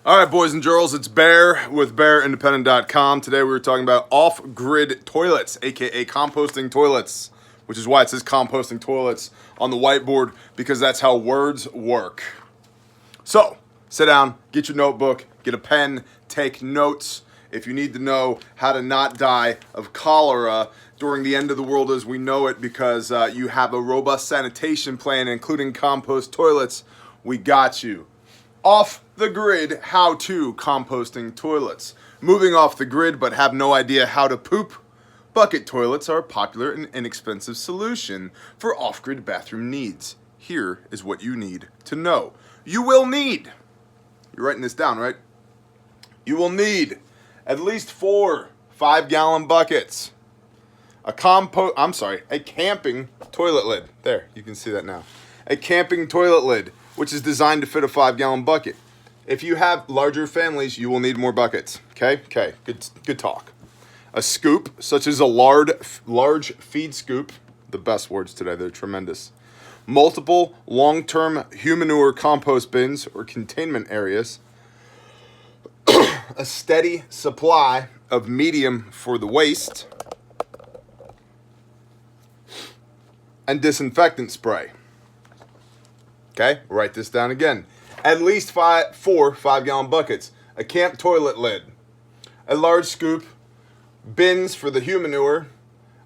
All right, boys and girls, it's Bear with BearIndependent.com. Today we were talking about off-grid toilets, aka composting toilets, which is why it says composting toilets on the whiteboard, because that's how words work. So, sit down, get your notebook, get a pen, take notes. If you need to know how to not die of cholera during the end of the world as we know it, because you have a robust sanitation plan, including compost toilets, we got you. Off the grid, how-to composting toilets. Moving off the grid but have no idea how to poop? Bucket toilets are a popular and inexpensive solution for off-grid bathroom needs. Here is what you need to know. You will need, you're writing this down, right? You will need at least 4 5-gallon buckets. A camping toilet lid. There, you can see that now. A camping toilet lid, which is designed to fit a 5-gallon bucket. If you have larger families, you will need more buckets. Okay, good talk. A scoop, such as a large feed scoop. The best words today, they're tremendous. Multiple long-term humanure compost bins or containment areas. A steady supply of medium for the waste. And disinfectant spray. Okay, write this down again. At least 4 5-gallon buckets. A camp toilet lid. A large scoop. Bins for the humanure.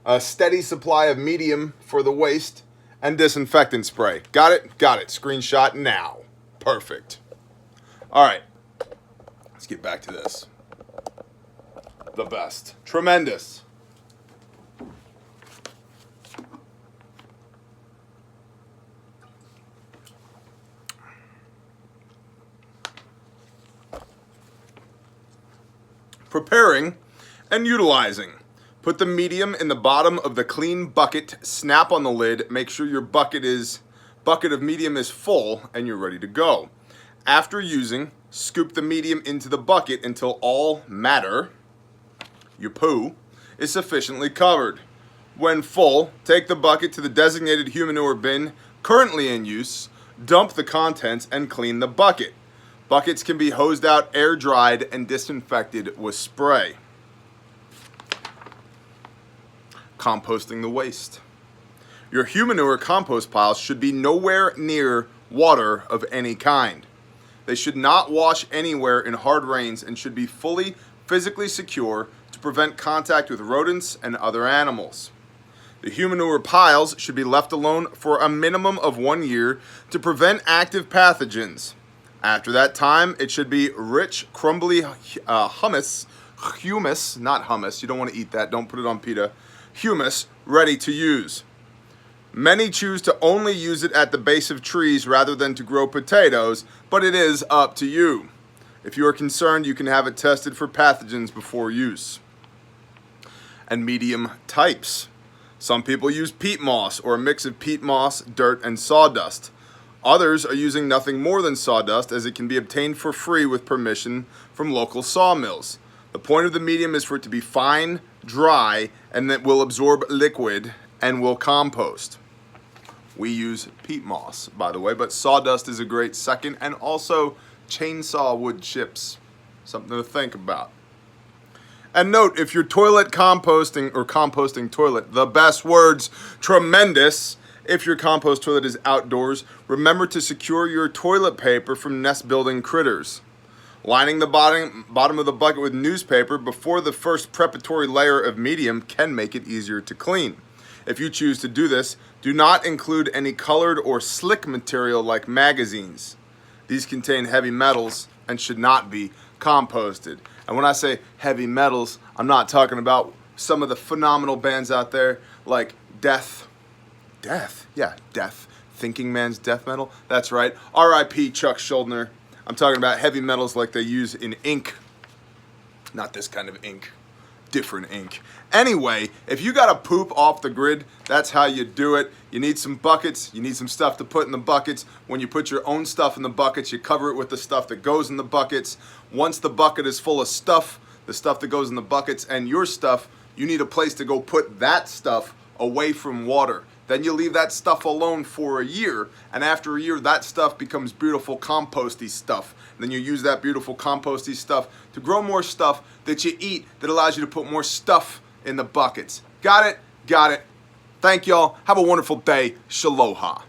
A steady supply of medium for the waste. And disinfectant spray. Got it? Got it. Screenshot now. Perfect. All right. Let's get back to this. The best. Tremendous. Preparing and utilizing. Put the medium in the bottom of the clean bucket, snap on the lid, make sure your bucket of medium is full and you're ready to go. After using, scoop the medium into the bucket until all matter, your poo, is sufficiently covered. When full, take the bucket to the designated humanure bin currently in use, dump the contents and clean the bucket. Buckets can be hosed out, air dried, and disinfected with spray. Composting the waste. Your humanure compost piles should be nowhere near water of any kind. They should not wash anywhere in hard rains and should be fully physically secure to prevent contact with rodents and other animals. The humanure piles should be left alone for a minimum of 1 year to prevent active pathogens. After that time, it should be rich, crumbly humus, not hummus, you don't want to eat that, don't put it on pita, humus, ready to use. Many choose to only use it at the base of trees rather than to grow potatoes, but it is up to you. If you are concerned, you can have it tested for pathogens before use. And medium types. Some people use peat moss or a mix of peat moss, dirt, and sawdust. Others are using nothing more than sawdust, as it can be obtained for free with permission from local sawmills. The point of the medium is for it to be fine, dry, and that will absorb liquid and will compost. We use peat moss, by the way, but sawdust is a great second, and also chainsaw wood chips. Something to think about. And note, if you're toilet composting or composting toilet, the best words, tremendous. If your compost toilet is outdoors, remember to secure your toilet paper from nest-building critters. Lining the bottom of the bucket with newspaper before the first preparatory layer of medium can make it easier to clean. If you choose to do this, do not include any colored or slick material like magazines. These contain heavy metals and should not be composted. And when I say heavy metals, I'm not talking about some of the phenomenal bands out there like Death. Thinking Man's death metal. That's right. R.I.P. Chuck Schuldiner. I'm talking about heavy metals like they use in ink. Not this kind of ink. Different ink. Anyway, if you got to poop off the grid, that's how you do it. You need some buckets. You need some stuff to put in the buckets. When you put your own stuff in the buckets, you cover it with the stuff that goes in the buckets. Once the bucket is full of stuff, the stuff that goes in the buckets and your stuff, you need a place to go put that stuff away from water. Then you leave that stuff alone for a year, and after a year, that stuff becomes beautiful composty stuff. And then you use that beautiful composty stuff to grow more stuff that you eat that allows you to put more stuff in the buckets. Got it? Got it. Thank y'all. Have a wonderful day. Shaloha.